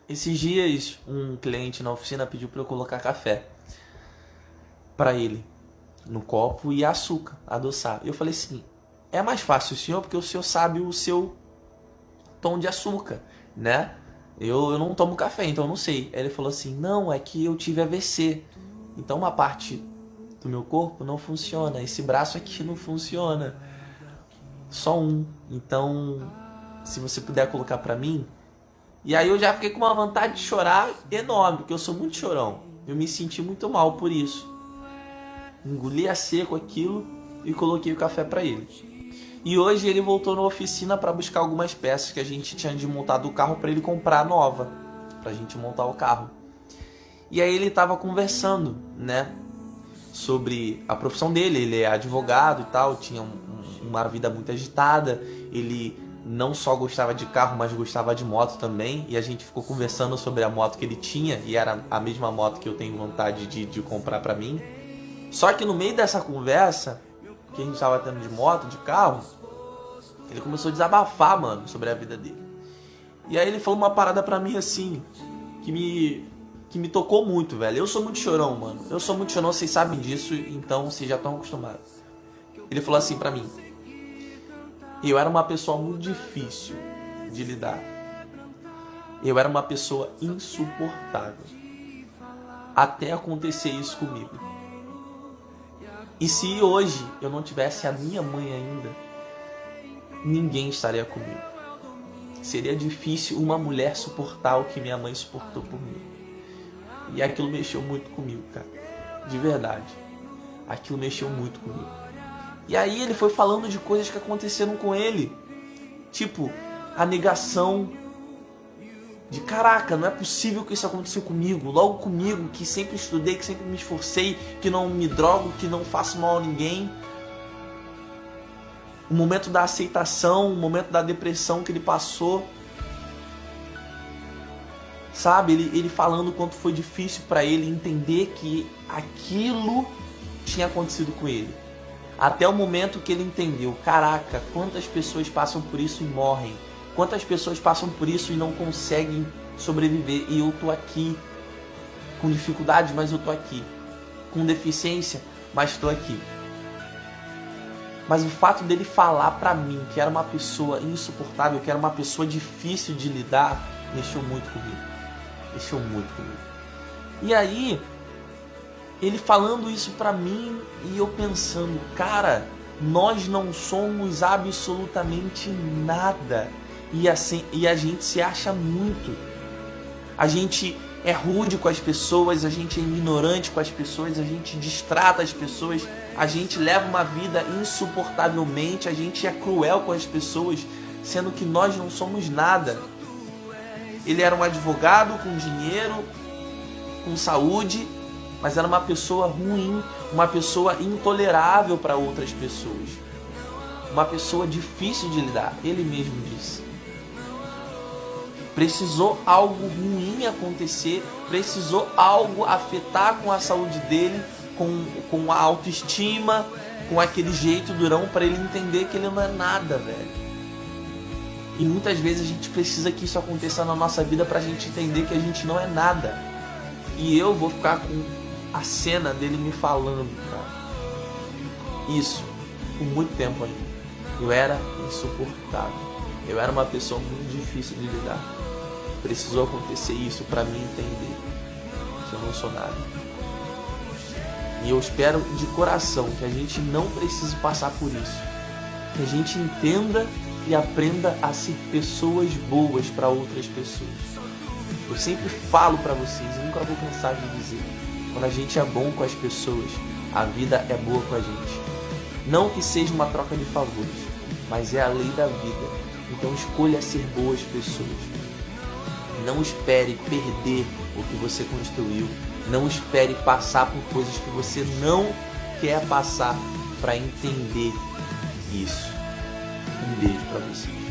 Esses dias, um cliente na oficina pediu para eu colocar café para ele no copo e açúcar, adoçar. Eu falei assim, é mais fácil, senhor, porque o senhor sabe o seu tom de açúcar, né? Eu não tomo café, então eu não sei. Aí ele falou assim, não, é que eu tive AVC. Então uma parte do meu corpo não funciona, esse braço aqui não funciona. Só um. Então, se você puder colocar para mim. E aí eu já fiquei com uma vontade de chorar enorme, porque eu sou muito chorão. Eu me senti muito mal por isso. Engoli a seco aquilo e coloquei o café para ele. E hoje ele voltou na oficina para buscar algumas peças que a gente tinha desmontado do carro para ele comprar nova, pra gente montar o carro. E aí ele tava conversando, né, sobre a profissão dele. Ele é advogado e tal, tinha uma vida muito agitada. Ele não só gostava de carro, mas gostava de moto também. E a gente ficou conversando sobre a moto que ele tinha, e era a mesma moto que eu tenho vontade de comprar pra mim. Só que no meio dessa conversa que a gente tava tendo de moto, de carro, ele começou a desabafar, mano, sobre a vida dele. E aí ele falou uma parada pra mim assim, que me tocou muito, velho. Eu sou muito chorão, mano. Eu sou muito chorão, vocês sabem disso, então vocês já estão acostumados. Ele falou assim pra mim: eu era uma pessoa muito difícil de lidar. Eu era uma pessoa insuportável. Até acontecer isso comigo. E se hoje eu não tivesse a minha mãe ainda, ninguém estaria comigo. Seria difícil uma mulher suportar o que minha mãe suportou por mim. E aquilo mexeu muito comigo, cara. De verdade. Aquilo mexeu muito comigo. E aí ele foi falando de coisas que aconteceram com ele. Tipo, a negação de caraca, não é possível que isso aconteceu comigo. Logo comigo, que sempre estudei, que sempre me esforcei, que não me drogo, que não faço mal a ninguém. O momento da aceitação, o momento da depressão que ele passou. Sabe, ele falando o quanto foi difícil para ele entender que aquilo tinha acontecido com ele. Até o momento que ele entendeu, caraca, quantas pessoas passam por isso e morrem. Quantas pessoas passam por isso e não conseguem sobreviver. E eu tô aqui, com dificuldade, mas eu tô aqui. Com deficiência, mas tô aqui. Mas o fato dele falar pra mim que era uma pessoa insuportável, que era uma pessoa difícil de lidar, mexeu muito comigo. Mexeu muito comigo. E aí, ele falando isso pra mim e eu pensando, cara, nós não somos absolutamente nada. E a gente se acha muito. A gente é rude com as pessoas, a gente é ignorante com as pessoas, a gente distrata as pessoas, a gente leva uma vida insuportavelmente, a gente é cruel com as pessoas, sendo que nós não somos nada. Ele era um advogado com dinheiro, com saúde, mas era uma pessoa ruim, uma pessoa intolerável para outras pessoas. Uma pessoa difícil de lidar, ele mesmo disse. Precisou algo ruim acontecer, precisou algo afetar com a saúde dele, com a autoestima, com aquele jeito durão para ele entender que ele não é nada, velho. E muitas vezes a gente precisa que isso aconteça na nossa vida pra gente entender que a gente não é nada. E eu vou ficar com a cena dele me falando, cara. Isso, por muito tempo ainda. Eu era insuportável. Eu era uma pessoa muito difícil de lidar. Precisou acontecer isso pra mim entender que eu não sou nada. E eu espero de coração que a gente não precise passar por isso. Que a gente entenda e aprenda a ser pessoas boas para outras pessoas. Eu sempre falo pra vocês, e nunca vou cansar de dizer, quando a gente é bom com as pessoas, a vida é boa com a gente. Não que seja uma troca de favores, mas é a lei da vida. Então escolha ser boas pessoas. Não espere perder o que você construiu. Não espere passar por coisas que você não quer passar para entender isso. Um beijo para vocês.